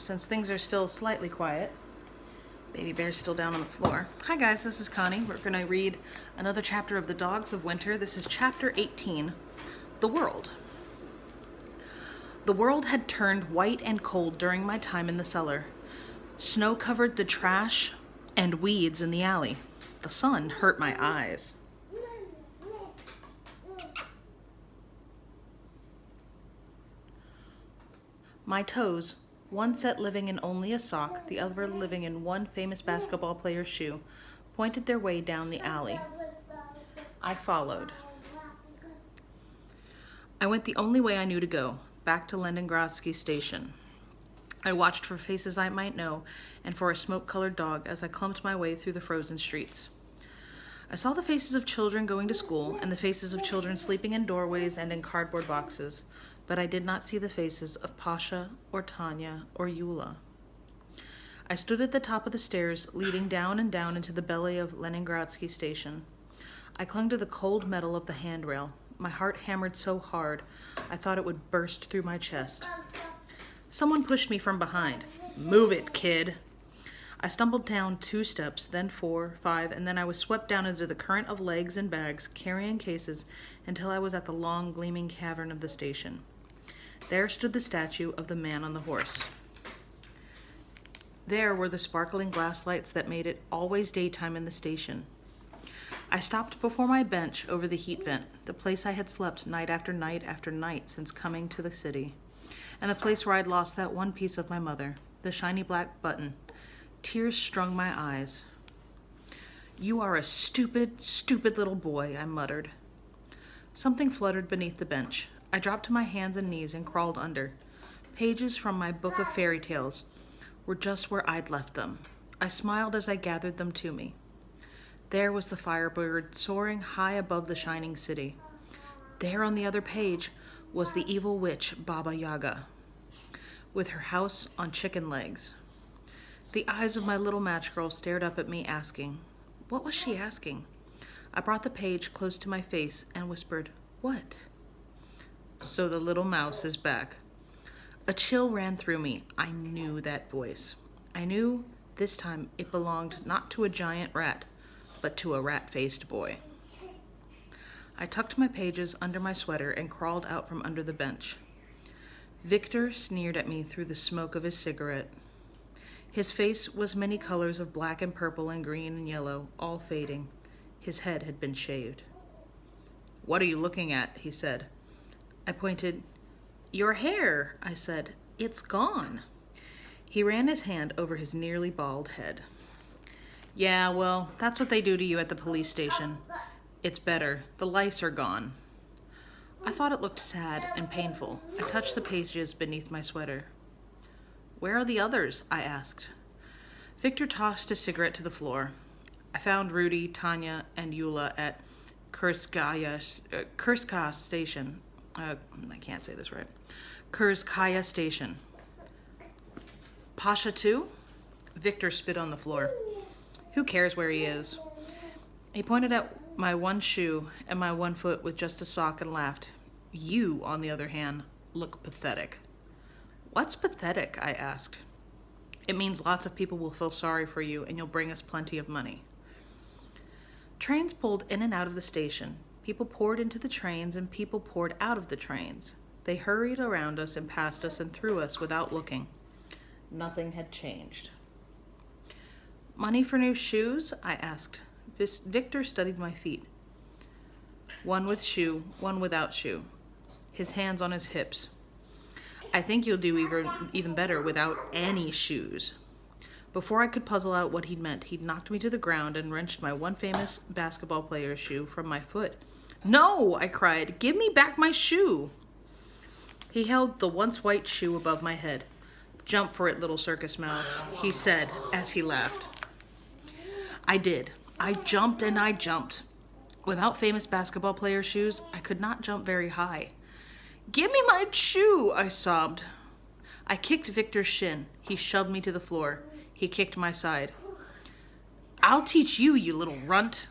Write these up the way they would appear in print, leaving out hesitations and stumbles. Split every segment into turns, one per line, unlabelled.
since things are still slightly quiet, baby bear's still down on the floor. Hi guys, this is Connie. We're gonna read another chapter of The Dogs of Winter. This is chapter 18, The World. The world had turned white and cold during my time in the cellar. Snow covered the trash and weeds in the alley. The sun hurt my eyes. My toes, one set living in only a sock, the other living in one famous basketball player's shoe, pointed their way down the alley. I followed. I went the only way I knew to go, back to Leningradsky station. I watched for faces I might know and for a smoke-colored dog as I clumped my way through the frozen streets. I saw the faces of children going to school and the faces of children sleeping in doorways and in cardboard boxes, but I did not see the faces of Pasha or Tanya or Yula. I stood at the top of the stairs, leading down and down into the belly of Leningradsky station. I clung to the cold metal of the handrail. My heart hammered so hard, I thought it would burst through my chest. Someone pushed me from behind. "Move it, kid." I stumbled down 2 steps, then 4, 5, and then I was swept down into the current of legs and bags, carrying cases, until I was at the long, gleaming cavern of the station. There stood the statue of the man on the horse. There were the sparkling glass lights that made it always daytime in the station. I stopped before my bench over the heat vent, the place I had slept night after night after night since coming to the city, and the place where I'd lost that one piece of my mother, the shiny black button. Tears strung my eyes. "You are a stupid, stupid little boy," I muttered. Something fluttered beneath the bench. I dropped to my hands and knees and crawled under. Pages from my book of fairy tales were just where I'd left them. I smiled as I gathered them to me. There was the firebird soaring high above the shining city. There on the other page was the evil witch Baba Yaga, with her house on chicken legs. The eyes of my little match girl stared up at me asking, what was she asking? I brought the page close to my face and whispered, "What?" "So the little mouse is back." A chill ran through me. I knew that voice. I knew this time it belonged not to a giant rat, but to a rat-faced boy. I tucked my pages under my sweater and crawled out from under the bench. Victor sneered at me through the smoke of his cigarette. His face was many colors of black and purple and green and yellow, all fading. His head had been shaved. "What are you looking at?" he said. I pointed. "Your hair," I said. "It's gone." He ran his hand over his nearly bald head. "Yeah, well, that's what they do to you at the police station. It's better. The lice are gone." I thought it looked sad and painful. I touched the pages beneath my sweater. "Where are the others?" I asked. Victor tossed his cigarette to the floor. I found Rudy, Tanya, and Yula at Kurskaya station. I can't say this right. Kurskaya station. "Pasha too?" Victor spit on the floor. "Who cares where he is?" He pointed at my one shoe and my one foot with just a sock and laughed. "You, on the other hand, look pathetic." "What's pathetic?" I asked. "It means lots of people will feel sorry for you and you'll bring us plenty of money." Trains pulled in and out of the station. People poured into the trains and people poured out of the trains. They hurried around us and past us and through us without looking. Nothing had changed. "Money for new shoes?" I asked. Victor studied my feet. One with shoe, one without shoe. His hands on his hips. "I think you'll do even better without any shoes." Before I could puzzle out what he'd meant, he'd knocked me to the ground and wrenched my one famous basketball player's shoe from my foot. "No!" I cried. "Give me back my shoe!" He held the once white shoe above my head. "Jump for it, little circus mouse," he said as he laughed. I did. I jumped and I jumped. Without famous basketball player shoes, I could not jump very high. "Give me my shoe!" I sobbed. I kicked Victor's shin. He shoved me to the floor. He kicked my side. "I'll teach you, you little runt."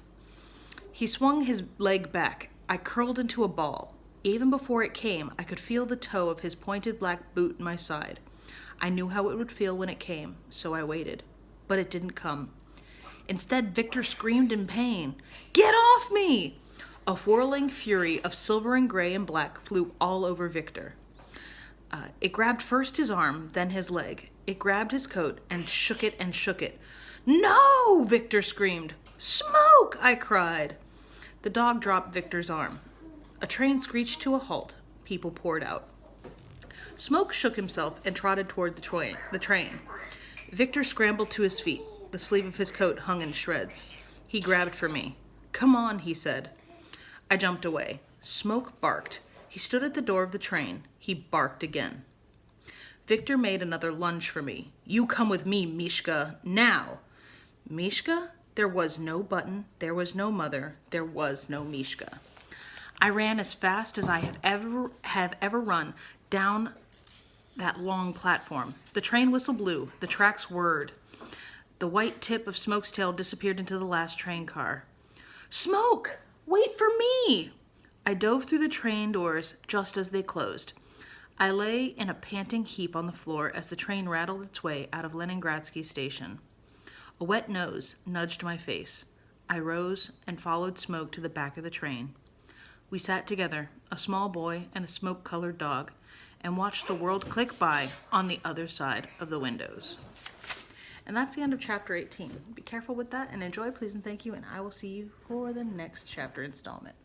He swung his leg back. I curled into a ball. Even before it came, I could feel the toe of his pointed black boot in my side. I knew how it would feel when it came, so I waited. But it didn't come. Instead, Victor screamed in pain. "Get off me!" A whirling fury of silver and gray and black flew all over Victor. It grabbed first his arm, then his leg. It grabbed his coat and shook it and shook it. "No!" Victor screamed. "Smoke!" I cried. The dog dropped Victor's arm. A train screeched to a halt. People poured out. Smoke shook himself and trotted toward the train. Victor scrambled to his feet. The sleeve of his coat hung in shreds. He grabbed for me. "Come on," he said. I jumped away. Smoke barked. He stood at the door of the train. He barked again. Victor made another lunge for me. "You come with me, Mishka, now." Mishka? There was no button. There was no mother. There was no Mishka. I ran as fast as I have ever run down that long platform. The train whistle blew. The tracks whirred. The white tip of Smoke's tail disappeared into the last train car. "Smoke! Wait for me!" I dove through the train doors just as they closed. I lay in a panting heap on the floor as the train rattled its way out of Leningradsky station. A wet nose nudged my face. I rose and followed Smoke to the back of the train. We sat together, a small boy and a smoke-colored dog, and watched the world click by on the other side of the windows. And that's the end of chapter 18. Be careful with that and enjoy, please and thank you, and I will see you for the next chapter installment.